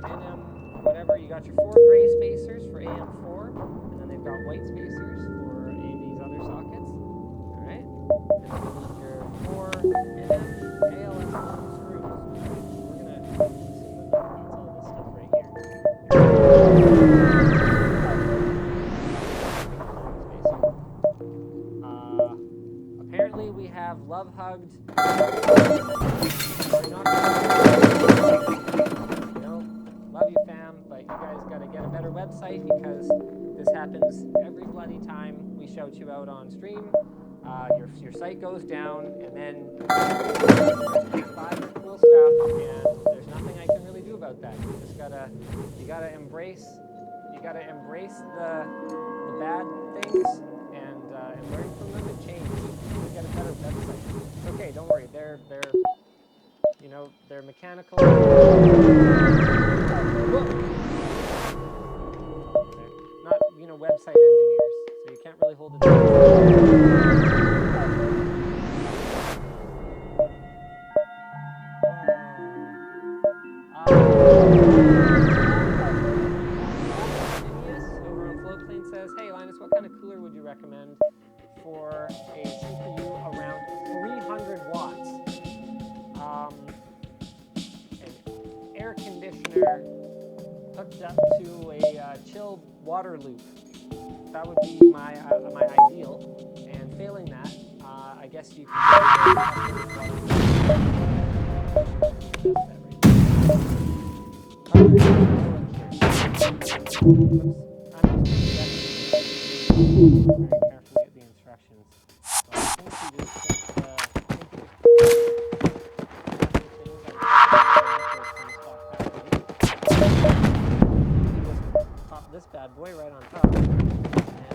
E: denim, whatever. You got your 4 gray spacers for AM4, and then they've got white spacers for AMD's other sockets. All right, and then your 4 denim ALS screws. We're gonna assume that needs all this stuff right here. Apparently we have love hugged. Love you, fam, but you guys gotta get a better website because this happens every bloody time we shout you out on stream. Your site goes down, and then you buy your cool stuff, and there's nothing I can really do about that. You gotta embrace the bad things and learn from them and change. You get a better website. It's okay, don't worry. They're mechanical. Not, website engineers, so you can't really hold it down. Over on Floatplane says, hey Linus, what kind of cooler would you recommend for a CPU around 300 watts? An air conditioner hooked up to a chilled water loop. That would be my ideal. And failing that, I guess you could very carefully at the instructions. So I think you just pop this bad boy right on top. And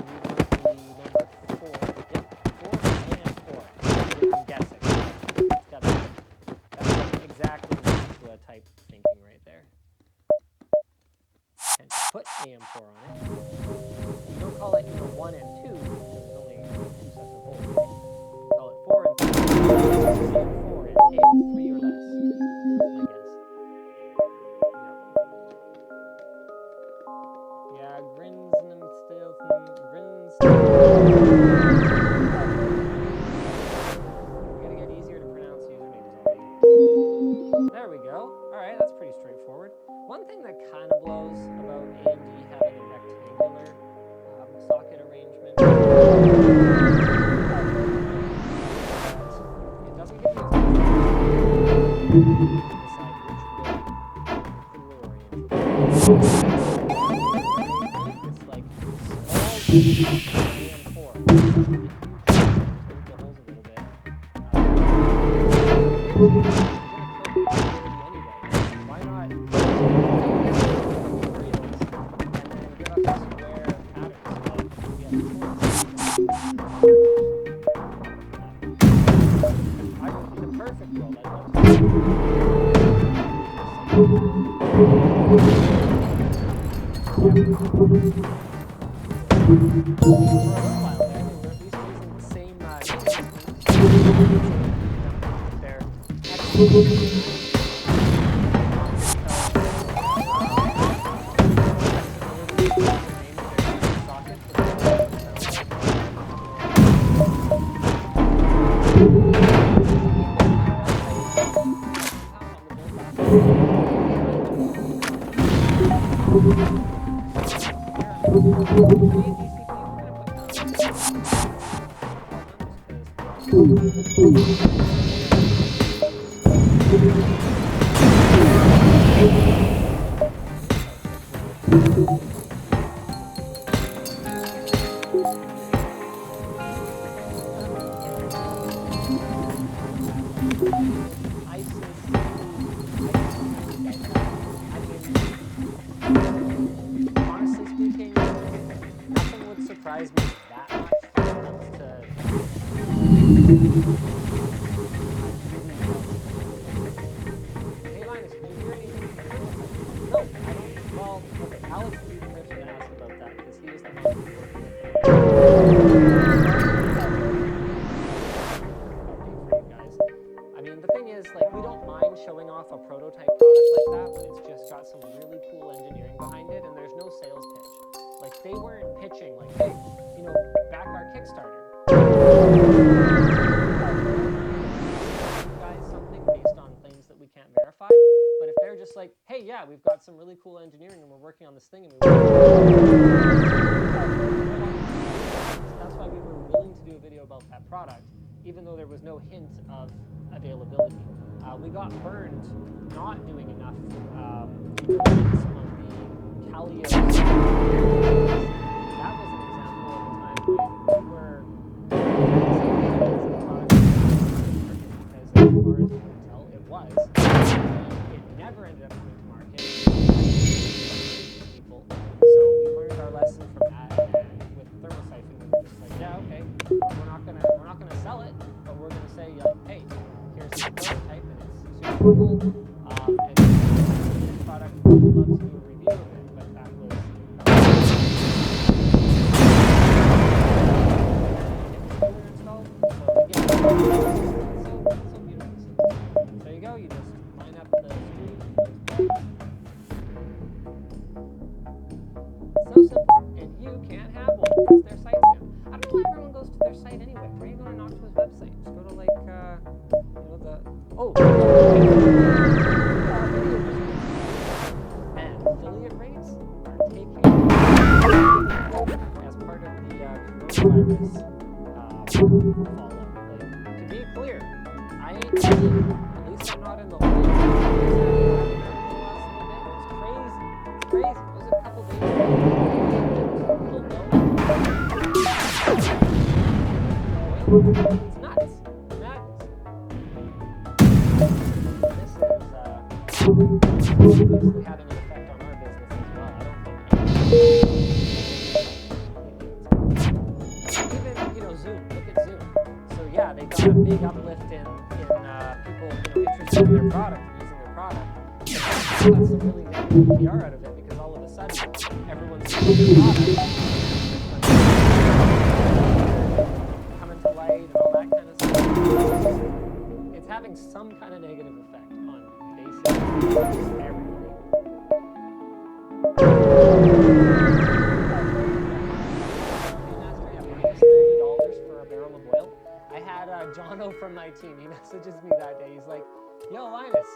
E: we want the number 4. Yep, 4 and 4. You can guess it. That's exactly Noctua type thinking right there. And put AM4 on it. You don't call it 1 and 2 because there's only 2 sets of holes. Call it 4 and 3. AM4 and AM3 or less. That's my guess. Yeah, grins and them still grins. We gotta get easier to pronounce usernames already. There we go. Alright, that's pretty straightforward. One thing that kind of blows about AMD having a rectangular socket arrangement is that it doesn't give you as much to decide which way cooler orientation. It's like small AM4. The holes a little bit. Why not and then give us a square pattern so that we have choice? I would be the perfect world. I'd love to. For a little while there, they were at least using the same there. Honestly speaking, nothing would surprise me that much when it comes to. Hey Linus, can you hear anything from Phil? No, I don't. Well, okay, Alex would be the person to ask about that because he was the one who was working with it. Update for you guys. I mean, the thing is, like, we don't mind showing off a prototype product like that when it's just got some really cool engineering behind it and there's no sales pitch. Like, they weren't pitching like, hey, you know, back our Kickstarter. You guys something based on things that we can't verify. But if they're just like, hey, yeah, we've got some really cool engineering and we're working on this thing and we want that's why we were willing to do a video about that product, even though there was no hint of availability. We got burned not doing enough release on the Calio. That was an example of a time when we were because as far as we can tell, it was. It never ended up coming to market. People. So we learned our lesson from that, and with thermosiphon, we were just like, yeah, okay, we're not gonna sell it, but we're gonna say, hey, here's the prototype, and it's super cool. And this product, we'd love to do a review of it, but that was installed. So yeah, so beautiful. There you go. You just line up the screen. So simple, and you can't have one because their site's down. I don't know why everyone goes to their site anyway. Why are you going to knock to his website? Just go to like, you know, and affiliate rates are taking as part of the coronavirus fallout. Like, to be clear, I ain't seeing, at least I'm not in the whole. It's crazy. It's crazy. It was a couple days ago. It's nuts. This is obviously having an effect on our business as well. I don't think even, you know, Zoom. Look at Zoom. So yeah, they got a big uplift in people, you know, interested in their product, using their product. But they got some really negative PR out of it because all of a sudden everyone's using their product. Coming to light and all that kind of stuff. It's having some kind of negative effect on basically everybody. $30 for a barrel of oil. I had Jono from my team. He messages me that day. He's like, yo, Linus,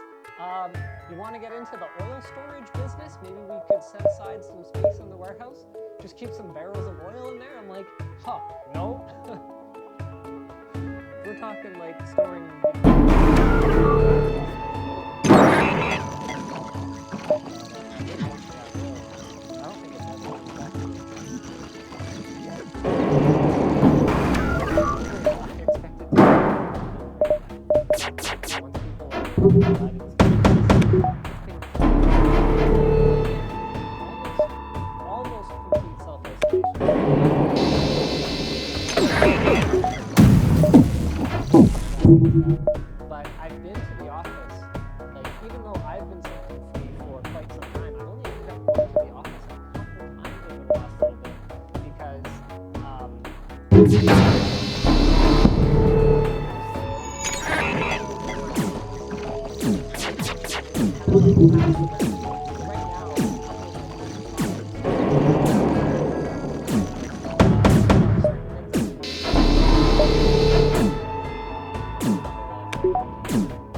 E: you want to get into the oil storage business? Maybe we could set aside some space in the warehouse. Just keep some barrels of oil in there. I'm like, huh, no. We're talking like storing. Almost complete self-isolation. But I've been to the office, like, even though I've been symptom free for quite some time, I've only kept going to the office a couple times over the last little bit because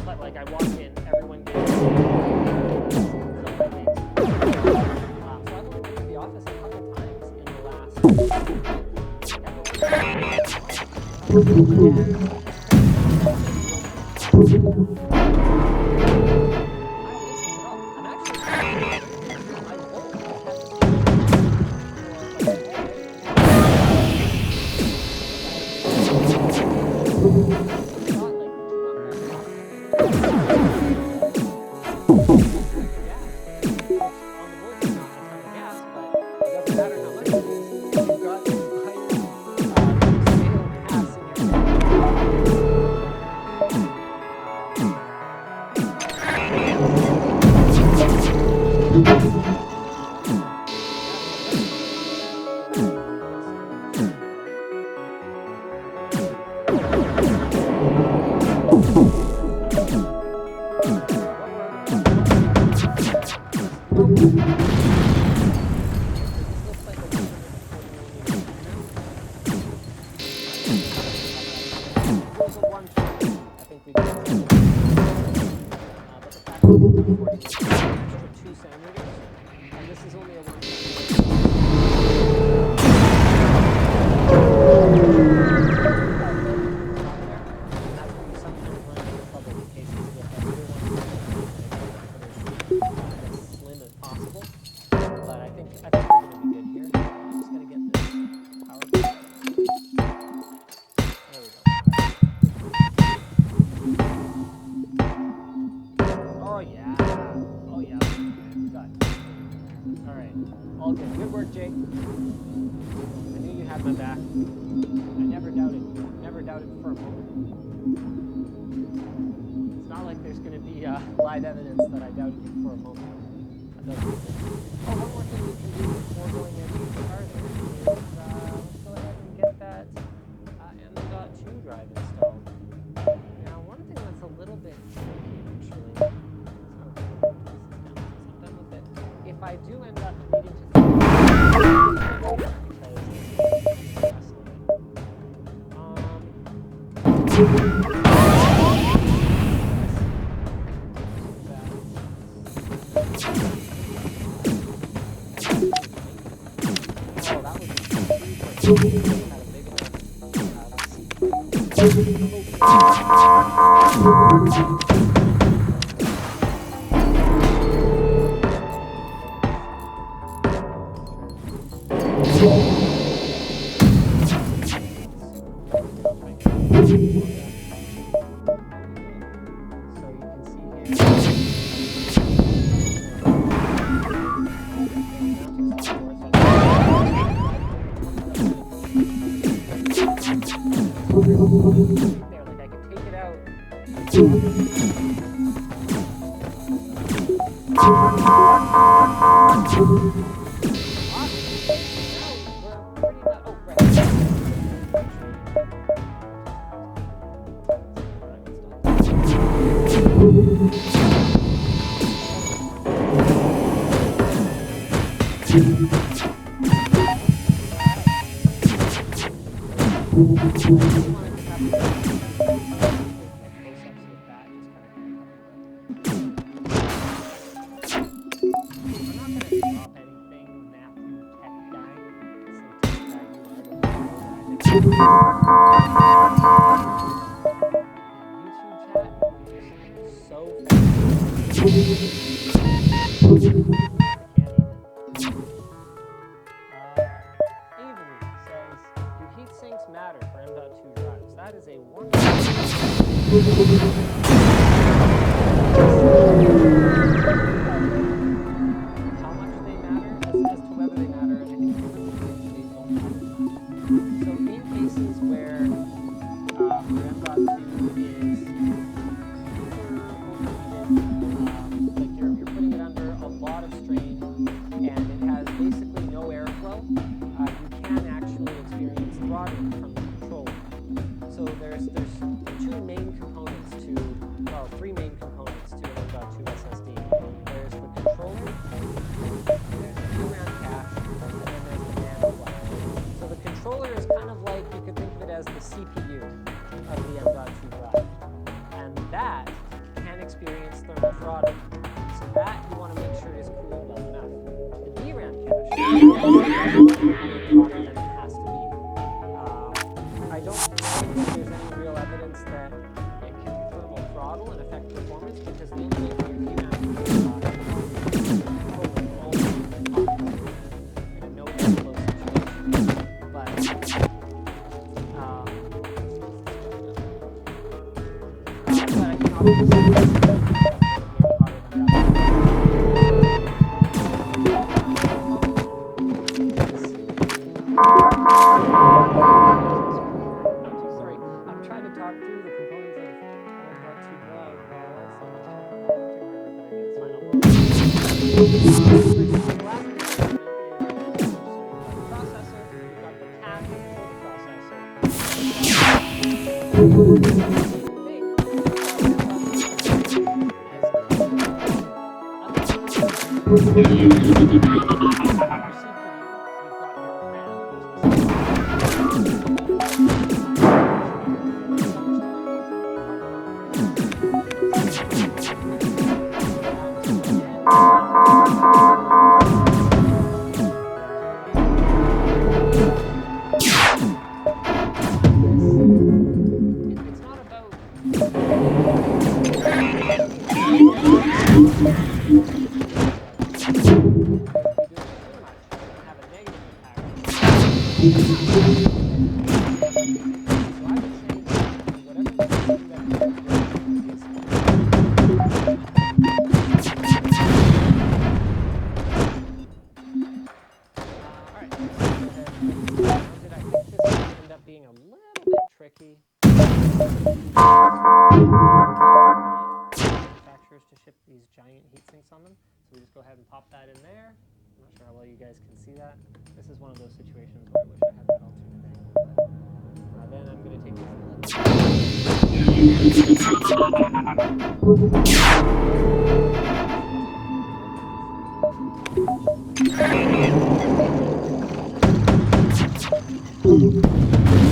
E: but like I walk in, everyone gets All good. Good work, Jake. I knew you had my back. I never doubted for a moment. It's not like there's going to be live evidence that I doubted you for a moment. Oh, one more thing we can do before going any farther is let's go ahead and get that M.2 drive installed. Now, one thing that's a little bit tricky, actually, something with it. If I do end up needing to I don't know Manufacturers to ship these giant heat sinks on them, so we just go ahead and pop that in there. I'm not sure how well you guys can see that. This is one of those situations where I wish I had that alternate angle. But, then I'm going to take this.